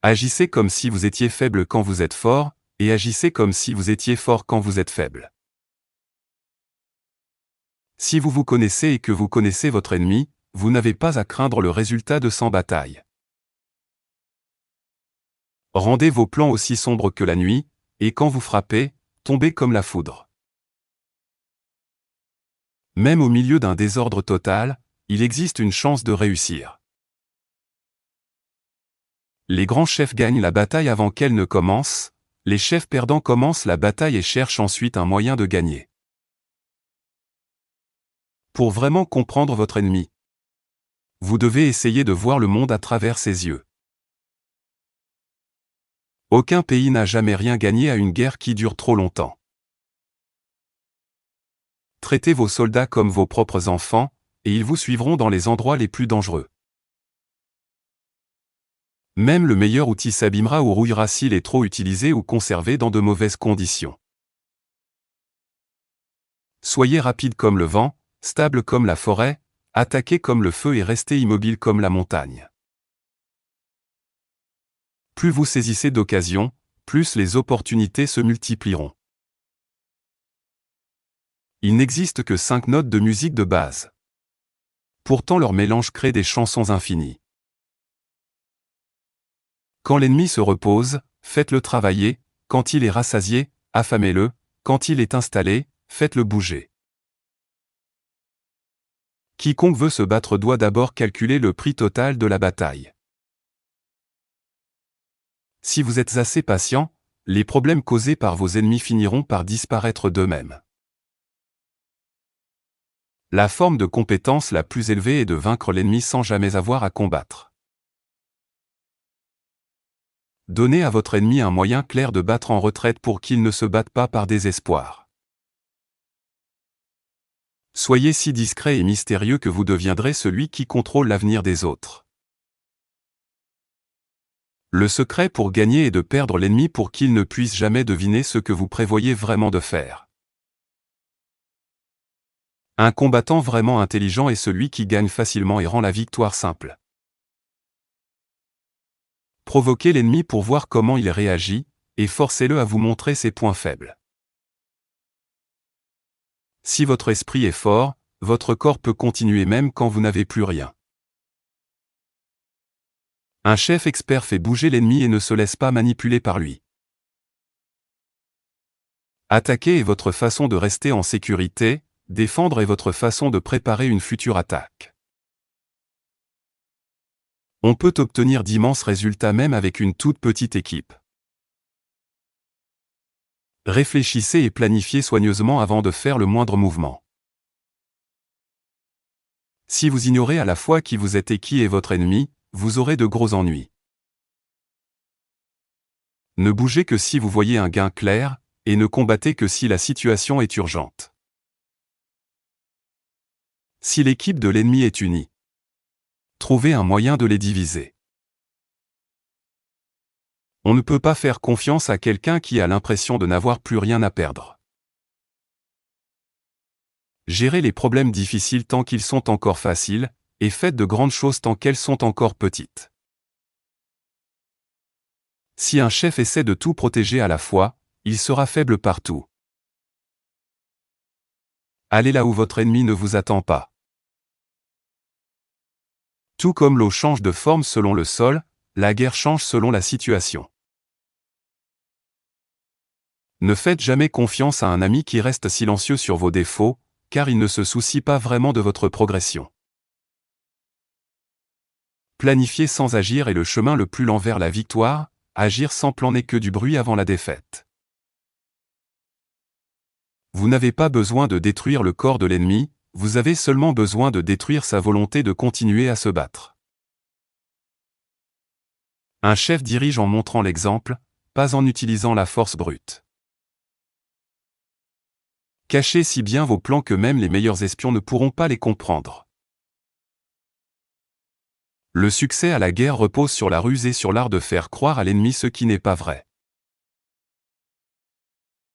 Agissez comme si vous étiez faible quand vous êtes fort, et agissez comme si vous étiez fort quand vous êtes faible. Si vous vous connaissez et que vous connaissez votre ennemi, vous n'avez pas à craindre le résultat de 100 batailles. Rendez vos plans aussi sombres que la nuit, et quand vous frappez, tombez comme la foudre. Même au milieu d'un désordre total, il existe une chance de réussir. Les grands chefs gagnent la bataille avant qu'elle ne commence, les chefs perdants commencent la bataille et cherchent ensuite un moyen de gagner. Pour vraiment comprendre votre ennemi, vous devez essayer de voir le monde à travers ses yeux. Aucun pays n'a jamais rien gagné à une guerre qui dure trop longtemps. Traitez vos soldats comme vos propres enfants, et ils vous suivront dans les endroits les plus dangereux. Même le meilleur outil s'abîmera ou rouillera s'il est trop utilisé ou conservé dans de mauvaises conditions. Soyez rapide comme le vent, stable comme la forêt, attaquez comme le feu et restez immobile comme la montagne. Plus vous saisissez d'occasions, plus les opportunités se multiplieront. Il n'existe que 5 notes de musique de base. Pourtant leur mélange crée des chansons infinies. Quand l'ennemi se repose, faites-le travailler, quand il est rassasié, affamez-le, quand il est installé, faites-le bouger. Quiconque veut se battre doit d'abord calculer le prix total de la bataille. Si vous êtes assez patient, les problèmes causés par vos ennemis finiront par disparaître d'eux-mêmes. La forme de compétence la plus élevée est de vaincre l'ennemi sans jamais avoir à combattre. Donnez à votre ennemi un moyen clair de battre en retraite pour qu'il ne se batte pas par désespoir. Soyez si discret et mystérieux que vous deviendrez celui qui contrôle l'avenir des autres. Le secret pour gagner est de perdre l'ennemi pour qu'il ne puisse jamais deviner ce que vous prévoyez vraiment de faire. Un combattant vraiment intelligent est celui qui gagne facilement et rend la victoire simple. Provoquez l'ennemi pour voir comment il réagit, et forcez-le à vous montrer ses points faibles. Si votre esprit est fort, votre corps peut continuer même quand vous n'avez plus rien. Un chef expert fait bouger l'ennemi et ne se laisse pas manipuler par lui. Attaquer est votre façon de rester en sécurité, défendre est votre façon de préparer une future attaque. On peut obtenir d'immenses résultats même avec une toute petite équipe. Réfléchissez et planifiez soigneusement avant de faire le moindre mouvement. Si vous ignorez à la fois qui vous êtes et qui est votre ennemi, vous aurez de gros ennuis. Ne bougez que si vous voyez un gain clair, et ne combattez que si la situation est urgente. Si l'équipe de l'ennemi est unie, trouvez un moyen de les diviser. On ne peut pas faire confiance à quelqu'un qui a l'impression de n'avoir plus rien à perdre. Gérez les problèmes difficiles tant qu'ils sont encore faciles, et faites de grandes choses tant qu'elles sont encore petites. Si un chef essaie de tout protéger à la fois, il sera faible partout. Allez là où votre ennemi ne vous attend pas. Tout comme l'eau change de forme selon le sol, la guerre change selon la situation. Ne faites jamais confiance à un ami qui reste silencieux sur vos défauts, car il ne se soucie pas vraiment de votre progression. Planifier sans agir est le chemin le plus lent vers la victoire, agir sans plan n'est que du bruit avant la défaite. Vous n'avez pas besoin de détruire le corps de l'ennemi, vous avez seulement besoin de détruire sa volonté de continuer à se battre. Un chef dirige en montrant l'exemple, pas en utilisant la force brute. Cachez si bien vos plans que même les meilleurs espions ne pourront pas les comprendre. Le succès à la guerre repose sur la ruse et sur l'art de faire croire à l'ennemi ce qui n'est pas vrai.